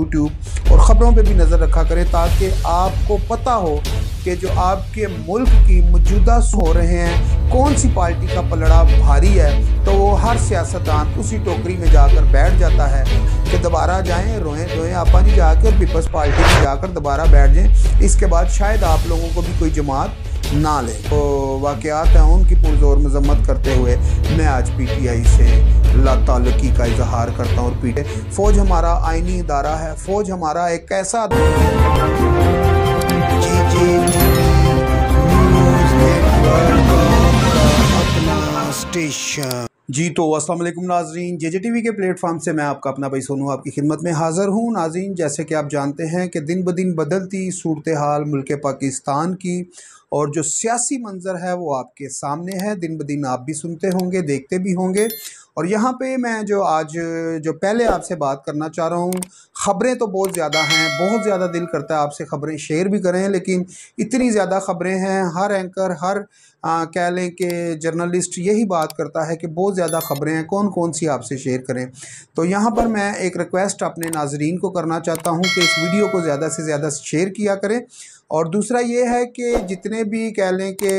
YouTube और ख़बरों पे भी नज़र रखा करें ताकि आपको पता हो कि जो आपके मुल्क की मौजूदा हो रहे हैं कौन सी पार्टी का पलड़ा भारी है, तो वो हर सियासतदान उसी टोकरी में जाकर बैठ जाता है कि दोबारा जाएं रोएं धोएं आपा जी जाके और पीपल्स पार्टी में जाकर दोबारा बैठ जाएं। इसके बाद शायद आप लोगों को भी कोई जमात ना ले। तो वाक़यात हैं उनकी पुरज़ोर मजम्मत करते हुए मैं आज PTI से लाताल्लुकी का इजहार करता हूँ। और फ़ौज हमारा आइनी इदारा है, फ़ौज हमारा एक ऐसा अपना स्टेशन जी। तो अस्सलाम वालेकुम नाज़रीन, JJTV के प्लेटफॉर्म से मैं आपका अपना भाई सोनू आपकी खिदमत में हाज़िर हूँ। नाज़रीन, जैसे कि आप जानते हैं कि दिन ब दिन बदलती सूरत हाल मुल्क पाकिस्तान की और जो सियासी मंज़र है वो आपके सामने है। दिन ब दिन आप भी सुनते होंगे, देखते भी होंगे। और यहाँ पे मैं जो पहले आपसे बात करना चाह रहा हूँ, ख़बरें तो बहुत ज़्यादा हैं, बहुत ज़्यादा दिल करता है आपसे ख़बरें शेयर भी करें, लेकिन इतनी ज़्यादा ख़बरें हैं, हर एंकर हर कह लें कि जर्नलिस्ट यही बात करता है कि बहुत ज़्यादा ख़बरें हैं, कौन कौन सी आपसे शेयर करें। तो यहाँ पर मैं एक रिक्वेस्ट अपने नाज़रीन को करना चाहता हूँ कि इस वीडियो को ज़्यादा से ज़्यादा शेयर किया करें। और दूसरा ये है कि जितने भी कह लें कि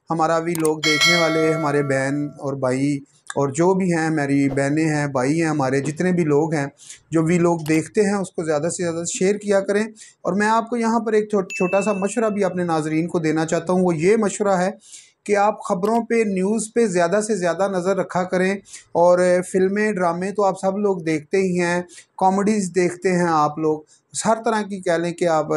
हमारा भी लोग देखने वाले हमारे बहन और भाई और जो भी हैं, मेरी बहनें हैं, भाई हैं, हमारे जितने भी लोग हैं जो भी लोग देखते हैं उसको ज़्यादा से ज़्यादा शेयर किया करें। और मैं आपको यहाँ पर एक छोटा सा मशवरा भी अपने नाज़रीन को देना चाहता हूँ। वो ये मशवरा है कि आप ख़बरों पे न्यूज़ पे ज़्यादा से ज़्यादा नज़र रखा करें। और फ़िल्में ड्रामे तो आप सब लोग देखते ही हैं, कॉमेडीज़ देखते हैं आप लोग, हर तरह की कह लें कि आप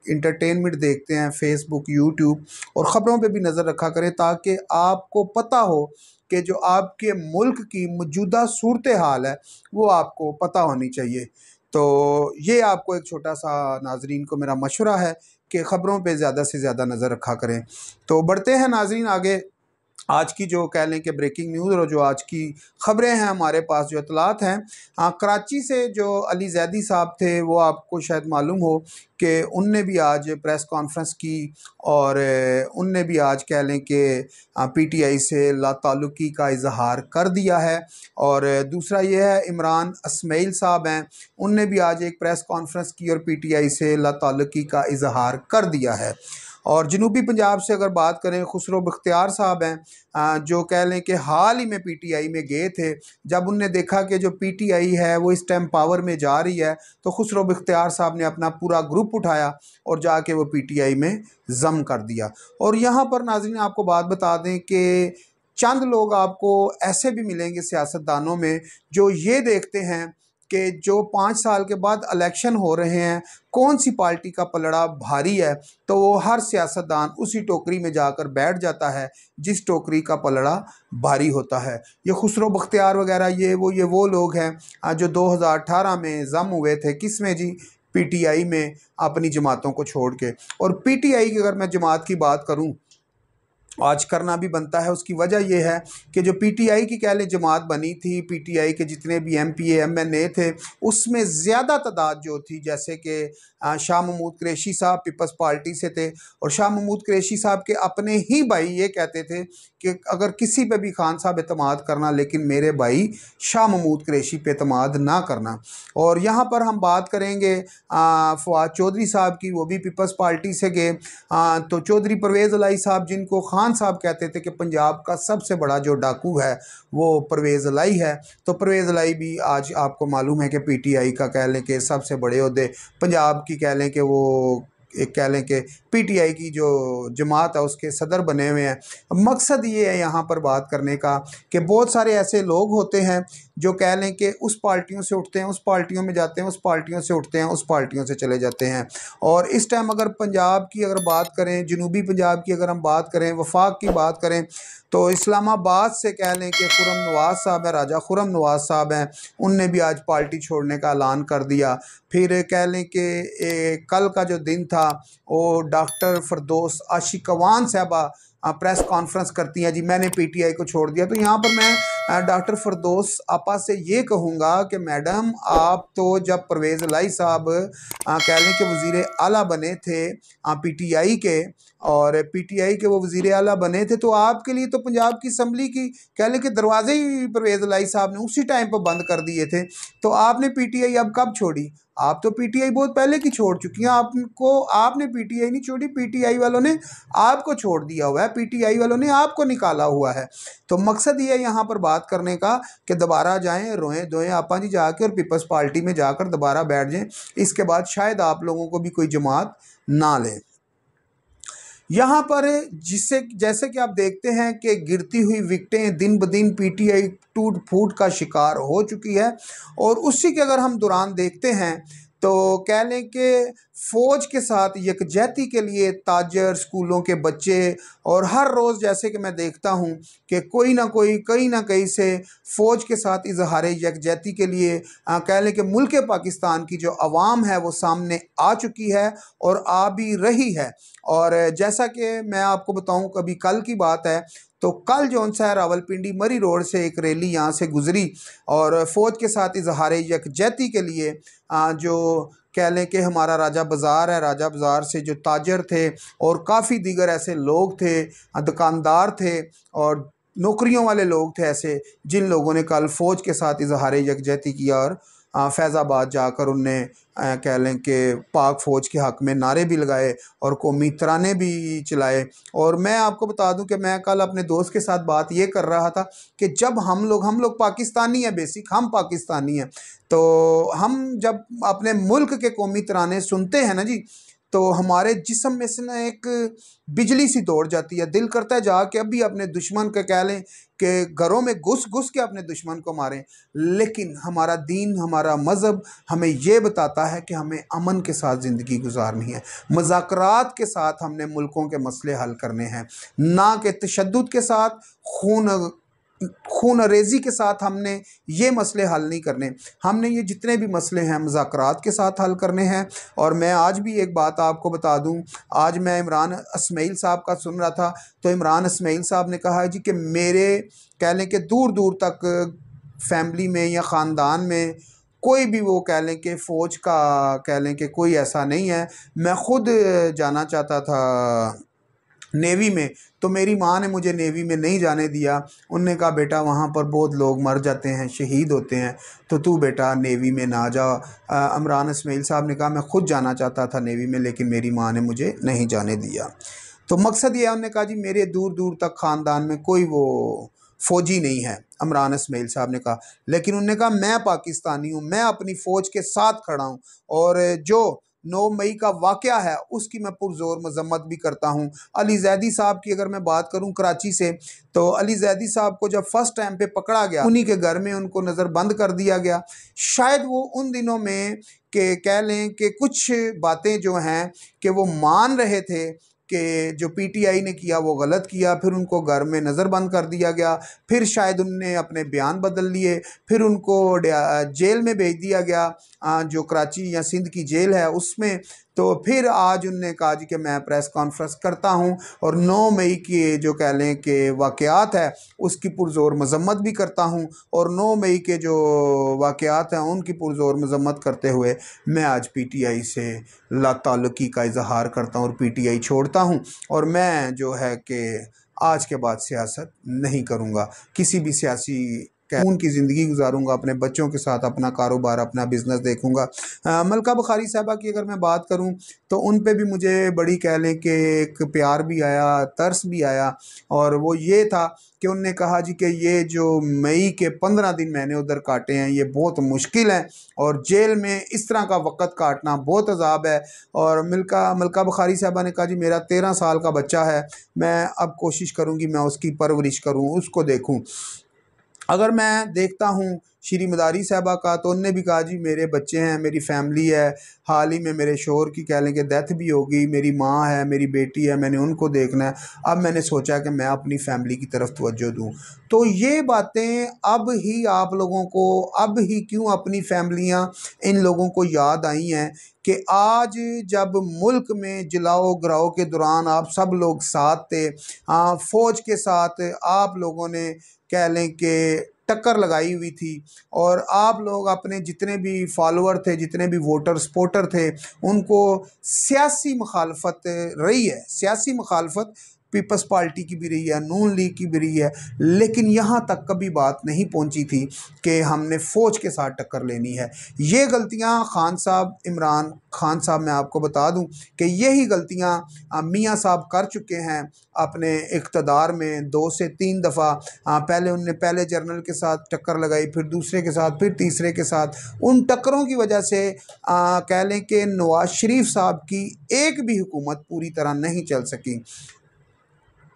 इंटरटेनमेंट देखते हैं, फेसबुक यूट्यूब, और ख़बरों पे भी नज़र रखा करें ताकि आपको पता हो कि जो आपके मुल्क की मौजूदा सूरत हाल है वो आपको पता होनी चाहिए। तो ये आपको एक छोटा सा नाज़रीन को मेरा मशवरा है कि ख़बरों पे ज़्यादा से ज़्यादा नज़र रखा करें। तो बढ़ते हैं नाज़रीन आगे। आज की जो कह लें कि ब्रेकिंग न्यूज़ और जो आज की ख़बरें हैं हमारे पास जो इतलात हैं, कराची से जो अली ज़ैदी साहब थे वो आपको शायद मालूम हो कि उनने भी आज प्रेस कॉन्फ्रेंस की और उनने भी आज कह लें कि PTI से लाताल्लुकी का इजहार कर दिया है। और दूसरा ये है इमरान इस्माइल साहब हैं, उनने भी आज एक प्रेस कॉन्फ्रेंस की और PTI से लाताल्लुकी का इजहार कर दिया है। और जनूबी पंजाब से अगर बात करें, खुसरो बख्तियार साहब हैं जो कह लें कि हाल ही में PTI में गए थे। जब उनने देखा कि जो PTI है वो इस टाइम पावर में जा रही है तो खुसरो बख्तियार साहब ने अपना पूरा ग्रुप उठाया और जाके वो PTI में जम कर दिया। और यहाँ पर नाज़रीन आपको बात बता दें कि चंद लोग आपको ऐसे भी मिलेंगे सियासतदानों में जो ये देखते हैं कि जो 5 साल के बाद इलेक्शन हो रहे हैं कौन सी पार्टी का पलड़ा भारी है, तो वो हर सियासतदान उसी टोकरी में जाकर बैठ जाता है जिस टोकरी का पलड़ा भारी होता है। ये खुसरो बख्तियार वगैरह ये वो लोग हैं जो 2018 में जम हुए थे, किस में जी, PTI में, अपनी जमातों को छोड़ के। और PTI की अगर मैं जमात की बात करूँ आज करना भी बनता है, उसकी वजह यह है कि जो PTI की कह लें जमात बनी थी, PTI के जितने भी MPA MNA थे उसमें ज़्यादा तादाद जो थी, जैसे कि शाह महमूद कुरैशी साहब पीपल्स पार्टी से थे और शाह महमूद कुरैशी साहब के अपने ही भाई ये कहते थे कि अगर किसी पे भी खान साहब एतमाद करना, लेकिन मेरे भाई शाह महमूद कुरैशी पे एतमाद ना करना। और यहाँ पर हम बात करेंगे फवाद चौधरी साहब की, वो भी पीपल्स पार्टी से गए। तो चौधरी परवेज़ अलाई साहब, जिनको खान साहब कहते थे कि पंजाब का सबसे बड़ा जो डाकू है वो परवेज़ अलाई है, तो परवेज़ अलाई भी आज आपको मालूम है कि PTI का कह लें कि सबसे बड़े ओहदे पंजाब की कह लें कि वो एक कह लें कि PTI की जो जमात है उसके सदर बने हुए हैं। मकसद ये है यहाँ पर बात करने का कि बहुत सारे ऐसे लोग होते हैं जो कह लें कि उस पार्टियों से उठते हैं, उस पार्टियों में जाते हैं, उस पार्टियों से उठते हैं, उस पार्टियों से चले जाते हैं। और इस टाइम अगर पंजाब की अगर बात करें, जनूबी पंजाब की अगर हम बात करें, वफाक की बात करें, तो इस्लामाबाद से कह लें कि खुर्रम नवाज़ साहब हैं, राजा खुर्रम नवाज़ साहब हैं, उनने भी आज पार्टी छोड़ने का ऐलान कर दिया। फिर कह लें कि कल का जो दिन था वो डॉक्टर फरदौस आशिकवान साहबा प्रेस कॉन्फ्रेंस करती हैं, जी मैंने PTI को छोड़ दिया। तो यहाँ पर मैं डॉक्टर फरदौस आपा से ये कहूँगा कि मैडम, आप तो जब परवेज़ अलाई साहब कह लें कि वज़ीर आला बने थे PTI के, और PTI के वो वज़ीर आला बने थे, तो आपके लिए तो पंजाब की असम्बली की कह लें कि दरवाजे ही परवेज़ अलाई साहब ने उसी टाइम पर बंद कर दिए थे। तो आपने PTI अब कब छोड़ी? आप तो पीटीआई बहुत पहले की छोड़ चुकी हैं। आपने पीटीआई नहीं छोड़ी, पीटीआई वालों ने आपको छोड़ दिया हुआ है, पीटीआई वालों ने आपको निकाला हुआ है। तो मकसद ये है यहाँ पर बात करने का कि दोबारा जाएं, रोएं धोएं आपा जी जाके और पीपल्स पार्टी में जाकर दोबारा बैठ जाएं। इसके बाद शायद आप लोगों को भी कोई जमात ना ले। यहाँ पर जिससे जैसे कि आप देखते हैं कि गिरती हुई विकटें दिन ब दिन पीटीआई टूट फूट का शिकार हो चुकी है। और उसी के अगर हम दौरान देखते हैं तो कह लें कि फ़ौज के साथ यकजहती के लिए ताजर, स्कूलों के बच्चे, और हर रोज़ जैसे कि मैं देखता हूँ कि कोई ना कोई कहीं ना कहीं से फ़ौज के साथ इजहार यकजहती के लिए कह लें कि मुल्क पाकिस्तान की जो अवाम है वो सामने आ चुकी है और आ भी रही है। और जैसा कि मैं आपको बताऊं, कभी कल की बात है तो कल जो सा रावलपिंडी मरी रोड से एक रैली यहाँ से गुजरी और फ़ौज के साथ इजहार यकजहती के लिए जो कह लें कि हमारा राजा बाज़ार है, राजा बाज़ार से जो ताजर थे और काफ़ी दीगर ऐसे लोग थे, दुकानदार थे और नौकरियों वाले लोग थे ऐसे, जिन लोगों ने कल फ़ौज के साथ इजहार यकजहती किया और फैज़ाबाद जाकर उनने कह लें कि पाक फ़ौज के हक़ में नारे भी लगाए और कौमी तराने भी चलाए। और मैं आपको बता दूं कि मैं कल अपने दोस्त के साथ बात ये कर रहा था कि जब हम लोग पाकिस्तानी हैं, बेसिक हम पाकिस्तानी हैं, तो हम जब अपने मुल्क के कौमी तराने सुनते हैं ना जी, तो हमारे जिस्म में से ना एक बिजली सी दौड़ जाती है। दिल करता है जाके अभी अपने दुश्मन के कह लें कि घरों में घुस घुस के अपने दुश्मन को मारें। लेकिन हमारा दीन, हमारा मज़हब हमें ये बताता है कि हमें अमन के साथ ज़िंदगी गुजारनी है, मुज़ाकरात के साथ हमने मुल्कों के मसले हल करने हैं, ना कि तशद्दुद के साथ, खून रेज़ी के साथ हमने ये मसले हल नहीं करने। हमने ये जितने भी मसले हैं मुज़ाकरात के साथ हल करने हैं। और मैं आज भी एक बात आपको बता दूं, आज मैं इमरान इस्माइल साहब का सुन रहा था, तो इमरान इस्माइल साहब ने कहा जी कि मेरे कह लें कि दूर दूर तक फैमिली में या ख़ानदान में कोई भी वो कह लें कि फ़ौज का कह लें कि कोई ऐसा नहीं है। मैं ख़ुद जाना चाहता था नेवी में, तो मेरी माँ ने मुझे नेवी में नहीं जाने दिया। उनने कहा बेटा वहाँ पर बहुत लोग मर जाते हैं, शहीद होते हैं, तो तू बेटा नेवी में ना जा। इमरान इस्माइल साहब ने कहा मैं ख़ुद जाना चाहता था नेवी में, लेकिन मेरी माँ ने मुझे नहीं जाने दिया। तो मकसद ये है, उन्होंने कहा जी मेरे दूर दूर तक ख़ानदान में कोई वो फ़ौजी नहीं है, इमरान इस्माइल साहब ने कहा। लेकिन उन्होंने कहा मैं पाकिस्तानी हूँ, मैं अपनी फ़ौज के साथ खड़ा हूँ और जो 9 मई का वाक़या है उसकी मैं पुरज़ोर मज़म्मत भी करता हूँ। अली ज़ैदी साहब की अगर मैं बात करूँ कराची से, तो अली ज़ैदी साहब को जब फर्स्ट टाइम पे पकड़ा गया, उन्हीं के घर में उनको नज़रबंद कर दिया गया। शायद वो उन दिनों में कि कह लें कि कुछ बातें जो हैं कि वो मान रहे थे कि जो पीटीआई ने किया वो गलत किया, फिर उनको घर में नज़रबंद कर दिया गया, फिर शायद उनने अपने बयान बदल लिए, फिर उनको जेल में भेज दिया गया, जो कराची या सिंध की जेल है उसमें। तो फिर आज उनने कहा जी कि मैं प्रेस कॉन्फ्रेंस करता हूं और 9 मई की जो कह लें कि वाक़यात है उसकी पुरज़ोर मज़म्मत भी करता हूं, और 9 मई के जो वाक़यात हैं उनकी पुरज़ोर मज़म्मत करते हुए मैं आज पीटीआई से लाताल्लुकी का इजहार करता हूं और पीटीआई छोड़ता हूं। और मैं जो है कि आज के बाद सियासत नहीं करूंगा, किसी भी सियासी खून की ज़िंदगी गुजारूंगा, अपने बच्चों के साथ अपना कारोबार, अपना बिज़नेस देखूंगा। मलका बुखारी साहबा की अगर मैं बात करूं तो उन पे भी मुझे बड़ी कह लें कि एक प्यार भी आया, तरस भी आया, और वो ये था कि उनने कहा जी कि ये जो मई के 15 दिन मैंने उधर काटे हैं ये बहुत मुश्किल है और जेल में इस तरह का वक़्त काटना बहुत अजाब है। और मलका बुखारी साहबा ने कहा जी मेरा 13 साल का बच्चा है, मैं अब कोशिश करूँगी मैं उसकी परवरिश करूँ, उसको देखूँ। अगर मैं देखता हूँ श्री मदारी साहबा का, तो उनने भी कहा जी मेरे बच्चे हैं, मेरी फैमिली है, हाल ही में मेरे शोहर की कह लें कि डेथ भी हो गई, मेरी माँ है, मेरी बेटी है, मैंने उनको देखना है। अब मैंने सोचा कि मैं अपनी फैमिली की तरफ तवज्जो दूँ। तो ये बातें अब ही आप लोगों को, अब ही क्यों अपनी फैमिलियाँ इन लोगों को याद आई हैं कि आज जब मुल्क में जलाओ गिराओ के दौरान आप सब लोग साथ थे, फ़ौज के साथ आप लोगों ने कह लें कि टक्कर लगाई हुई थी, और आप लोग अपने जितने भी फॉलोअर थे, जितने भी वोटर सपोर्टर थे, उनको सियासी मुखालफत रही है, सियासी मुखालफत पीपल्स पार्टी की भी रही है, नून लीग की भी रही है, लेकिन यहाँ तक कभी बात नहीं पहुँची थी कि हमने फ़ौज के साथ टक्कर लेनी है। ये गलतियाँ खान साहब, इमरान खान साहब, मैं आपको बता दूं कि यही गलतियाँ मियाँ साहब कर चुके हैं अपने इक़्तिदार में 2 से 3 दफ़ा। पहले उनने पहले जनरल के साथ टक्कर लगाई, फिर दूसरे के साथ, फिर तीसरे के साथ। उन टक्करों की वजह से कह लें कि नवाज शरीफ साहब की एक भी हुकूमत पूरी तरह नहीं चल सकी।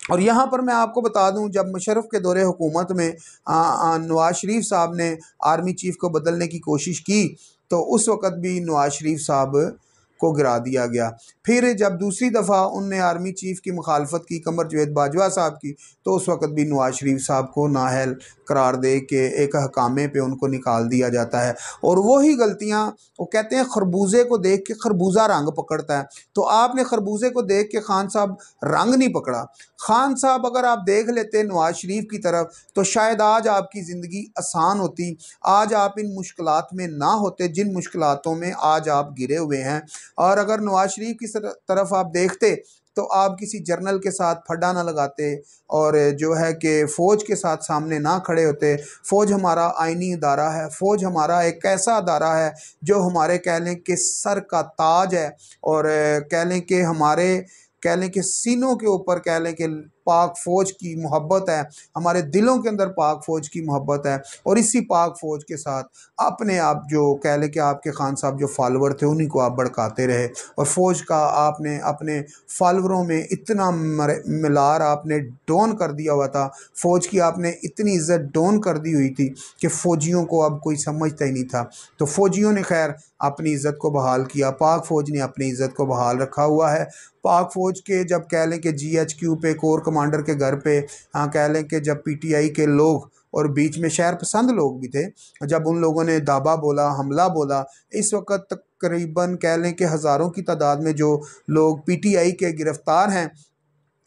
और यहाँ पर मैं आपको बता दूं, जब मुशर्रफ के दौरे हुकूमत में नवाज शरीफ साहब ने आर्मी चीफ़ को बदलने की कोशिश की, तो उस वक़्त भी नवाज शरीफ साहब को गिरा दिया गया। फिर जब दूसरी दफ़ा उनने आर्मी चीफ़ की मुखालफत की, कमर जावेद बाजवा साहब की, तो उस वक़्त भी नवाज शरीफ साहब को नाअहल करार दे के एक हकामे पे उनको निकाल दिया जाता है। और वही गलतियाँ, वो कहते हैं खरबूजे को देख के खरबूजा रंग पकड़ता है, तो आपने खरबूजे को देख के खान साहब रंग नहीं पकड़ा। खान साहब अगर आप देख लेते नवाज शरीफ की तरफ, तो शायद आज आपकी ज़िंदगी आसान होती, आज आप इन मुश्किलात में ना होते जिन मुश्किलातों में आज आप घिरे हुए हैं। और अगर नवाज शरीफ की तरफ आप देखते, तो आप किसी जर्नल के साथ फड्डा ना लगाते और जो है कि फ़ौज के साथ सामने ना खड़े होते। फ़ौज हमारा आइनी अदारा है, फ़ौज हमारा एक ऐसा अदारा है जो हमारे कह लें कि सर का ताज है, और कह लें कि हमारे कह लें कि सीनों के ऊपर कह लें कि पाक फ़ौज की मोहब्बत है, हमारे दिलों के अंदर पाक फ़ौज की मोहब्बत है। और इसी पाक फ़ौज के साथ अपने आप जो कह लें कि आपके खान साहब जो फॉलोअर थे, उन्हीं को आप भड़काते रहे, और फ़ौज का आपने अपने फॉलोअरों में इतना मिलार आपने डोन कर दिया हुआ था, फ़ौज की आपने इतनी इज़्ज़त डोन कर दी हुई थी कि फ़ौजियों को अब कोई समझता ही नहीं था। तो फ़ौजियों ने खैर अपनी इज़्ज़त को बहाल किया, पाक फ़ौज ने अपनी इज़्ज़त को बहाल रखा हुआ है। पाक फ़ौज के जब कह लें कि GHQ पे, कोर कमांडर के घर पे, कह लें कि जब PTI के लोग और बीच में शहर पसंद लोग भी थे, जब उन लोगों ने दावा बोला, हमला बोला, इस वक्त तकरीबन कह लें कि हज़ारों की तादाद में जो लोग PTI के गिरफ़्तार हैं,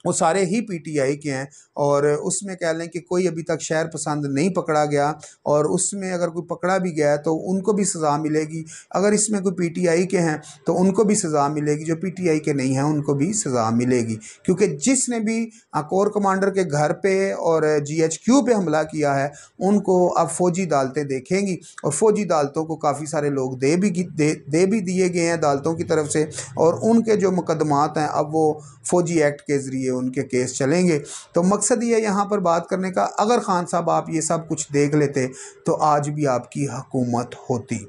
वो सारे ही PTI के हैं। और उसमें कह लें कि कोई अभी तक शहर पसंद नहीं पकड़ा गया, और उसमें अगर कोई पकड़ा भी गया है तो उनको भी सज़ा मिलेगी। अगर इसमें कोई PTI के हैं तो उनको भी सज़ा मिलेगी, जो PTI के नहीं हैं उनको भी सज़ा मिलेगी। क्योंकि जिसने भी कोर कमांडर के घर पे और GHQ पे हमला किया है, उनको अब फ़ौजी अदालतें देखेंगी, और फ़ौजी अदालतों को काफ़ी सारे लोग दे भी दिए गए हैं अदालतों की तरफ से, और उनके जो मुकदमात हैं अब वो फ़ौजी एक्ट के ज़रिए उनके केस चलेंगे। तो मकसद ये यहाँ पर बात करने का, अगर खान साहब आप ये सब कुछ देख लेते तो आज भी आपकी हुकूमत होती।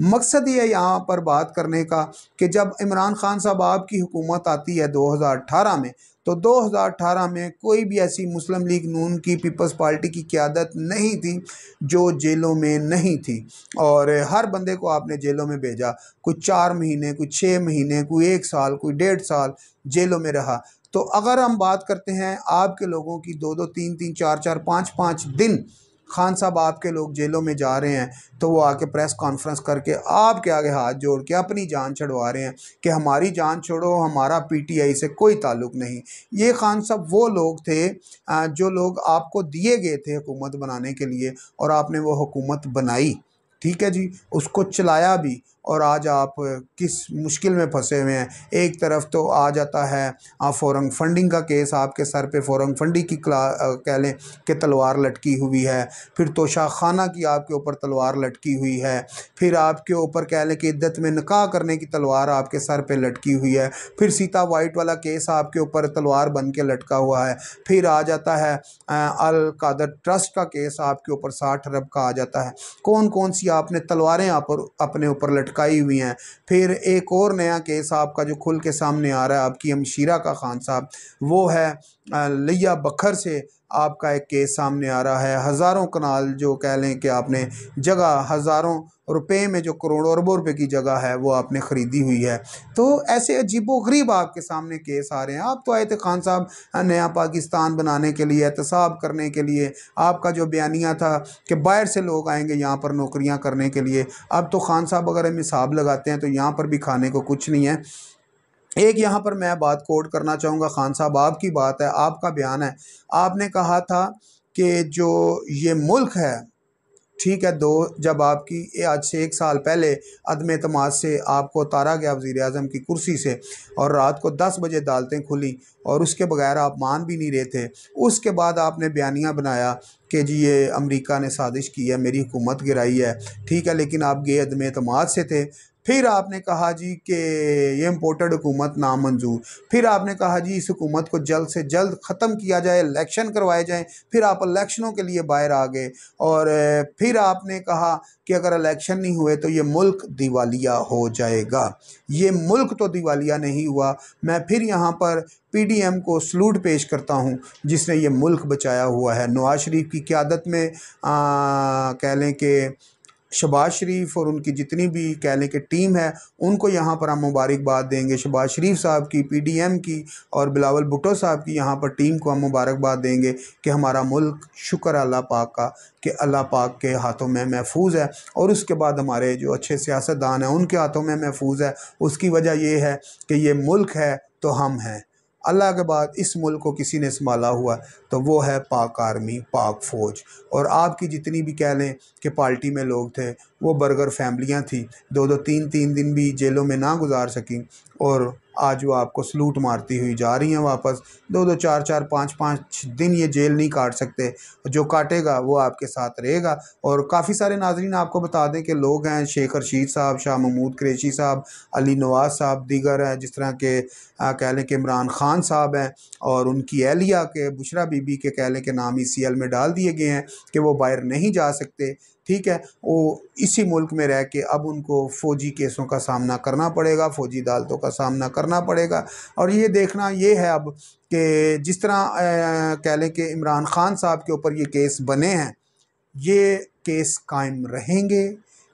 मकसद ये यहाँ पर बात करने का कि जब इमरान खान साहब आपकी हुकूमत आती है 2018 में, तो 2018 में कोई भी ऐसी मुस्लिम लीग नून की, पीपल्स पार्टी की क़यादत नहीं थी जो जेलों में नहीं थी, और हर बंदे को आपने जेलों में भेजा। कोई 4 महीने, कोई 6 महीने, कोई 1 साल, कोई 1.5 साल जेलों में रहा। तो अगर हम बात करते हैं आपके लोगों की, 2-2, 3-3, 4-4, 5-5 दिन खान साहब आपके लोग जेलों में जा रहे हैं, तो वो आके प्रेस कॉन्फ्रेंस करके आपके आगे हाथ जोड़ के अपनी जान छुड़वा रहे हैं कि हमारी जान छोड़ो, हमारा PTI से कोई ताल्लुक़ नहीं। ये खान साहब वो लोग थे जो लोग आपको दिए गए थे हुकूमत बनाने के लिए, और आपने वो हुकूमत बनाई, ठीक है जी, उसको चलाया भी, और आज आप किस मुश्किल में फंसे हुए हैं। एक तरफ तो आ जाता है फ़ॉरेन फंडिंग का केस, आपके सर पे फ़ॉरेन फंडिंग की कह लें कि तलवार लटकी हुई है, फिर तोशा खाना की आपके ऊपर तलवार लटकी हुई है, फिर आपके ऊपर कह लें कि इद्दत में निकाह करने की तलवार आपके सर पे लटकी हुई है, फिर सीता वाइट वाला केस आपके ऊपर तलवार बन के लटका हुआ है, फिर आ जाता है अल कादर ट्रस्ट का केस आपके ऊपर 60 अरब का आ जाता है। कौन कौन सी आपने तलवारें अपने ऊपर लटकाई हुई हैं। फिर एक और नया केस आपका जो खुल के सामने आ रहा है आपकी हमशीरा का खान साहब, वो है लिया बखर से आपका एक केस सामने आ रहा है। हज़ारों कनाल जो कह लें कि आपने जगह हज़ारों रुपए में, जो करोड़ों अरबों रुपए की जगह है, वो आपने ख़रीदी हुई है। तो ऐसे अजीबोगरीब आपके सामने केस आ रहे हैं। आप तो आए थे खान साहब नया पाकिस्तान बनाने के लिए, एहतसाब करने के लिए। आपका जो बयानिया था कि बाहर से लोग आएंगे यहाँ पर नौकरियाँ करने के लिए, अब तो खान साहब अगर हम हिसाब लगाते हैं तो यहाँ पर भी खाने को कुछ नहीं है। एक यहाँ पर मैं बात कोट करना चाहूँगा, खान साहब आपकी बात है, आपका बयान है, आपने कहा था कि जो ये मुल्क है, ठीक है। जब आपकी आज से 1 साल पहले अदम एतमाद से आपको उतारा गया वज़ीर आज़म की कुर्सी से और रात को 10 बजे अदालतें खुली और उसके बगैर आप मान भी नहीं रहे थे, उसके बाद आपने बयानिया बनाया कि जी ये अमेरिका ने साजिश की है, मेरी हुकूमत गिराई है, ठीक है, लेकिन आप गए अदम एतमाद से थे। फिर आपने कहा जी कि ये इम्पोर्टेड हुकूमत नामंजूर। फिर आपने कहा जी इस हुकूमत को जल्द से जल्द ख़त्म किया जाए, इलेक्शन करवाए जाएं। फिर आप इलेक्शनों के लिए बाहर आ गए और फिर आपने कहा कि अगर इलेक्शन नहीं हुए तो ये मुल्क दिवालिया हो जाएगा। ये मुल्क तो दिवालिया नहीं हुआ। मैं फिर यहाँ पर पीडीएम को सलूट पेश करता हूँ जिसने ये मुल्क बचाया हुआ है। नवाज शरीफ की क़यादत में कह लें कि शहबाज शरीफ और उनकी जितनी भी कह लें कि टीम है, उनको यहाँ पर हम मुबारकबाद देंगे। शहबाज शरीफ साहब की, पीडीएम की और बिलावल भुट्टो साहब की यहाँ पर टीम को हम मुबारकबाद देंगे कि हमारा मुल्क शुक्र अल्लाह पाक का कि अल्लाह पाक के हाथों में महफूज है और उसके बाद हमारे जो अच्छे सियासतदान हैं उनके हाथों में महफूज है। उसकी वजह ये है कि ये मुल्क है तो हम हैं। अल्लाह के बाद इस मुल्क को किसी ने संभाला हुआ तो वो है पाक आर्मी, पाक फ़ौज। और आपकी जितनी भी कह लें कि पार्टी में लोग थे वो बर्गर फैमिलियां थी, 2-2 3-3 दिन भी जेलों में ना गुजार सकी और आज वो आपको सलूट मारती हुई जा रही हैं वापस। 2-2 4-4 5-5 दिन ये जेल नहीं काट सकते, जो काटेगा वो आपके साथ रहेगा। और काफ़ी सारे नाजरीन आपको बता दें कि लोग हैं, शेख रशीद साहब, शाह महमूद कुरैशी साहब, अली नवाज साहब, दीगर हैं जिस तरह के कह लें कि इमरान खान साहब हैं और उनकी एहलिया के बुशरा बीबी के कह लें कि नाम ECL में डाल दिए गए हैं कि वो बाहर नहीं जा सकते, ठीक है। वो इसी मुल्क में रह के अब उनको फ़ौजी केसों का सामना करना पड़ेगा, फ़ौजी अदालतों का सामना करना पड़ेगा। और ये देखना ये है अब कि जिस तरह कह लें कि इमरान खान साहब के ऊपर ये केस बने हैं, ये केस कायम रहेंगे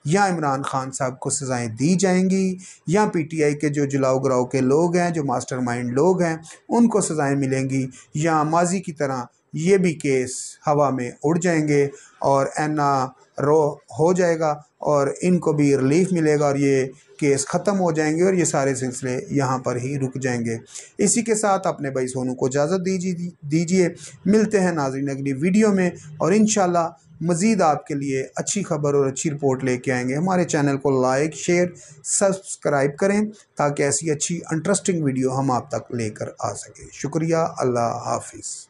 या इमरान खान साहब को सज़ाएं दी जाएंगी या PTI के जो जलाओ गिराओ के लोग हैं, जो मास्टरमाइंड लोग हैं, उनको सज़ाएं मिलेंगी या माजी की तरह ये भी केस हवा में उड़ जाएंगे और एना रो हो जाएगा और इनको भी रिलीफ मिलेगा और ये केस ख़त्म हो जाएंगे और ये सारे सिलसिले यहाँ पर ही रुक जाएंगे। इसी के साथ अपने भाई सोनू को इजाज़त दीजिए। मिलते हैं नाज़रीन अगली वीडियो में और इंशाल्लाह मज़ीद आपके लिए अच्छी खबर और अच्छी रिपोर्ट लेके आएंगे। हमारे चैनल को लाइक, शेयर, सब्सक्राइब करें ताकि ऐसी अच्छी इंटरेस्टिंग वीडियो हम आप तक लेकर आ सकें। शुक्रिया। अल्लाह हाफिज़।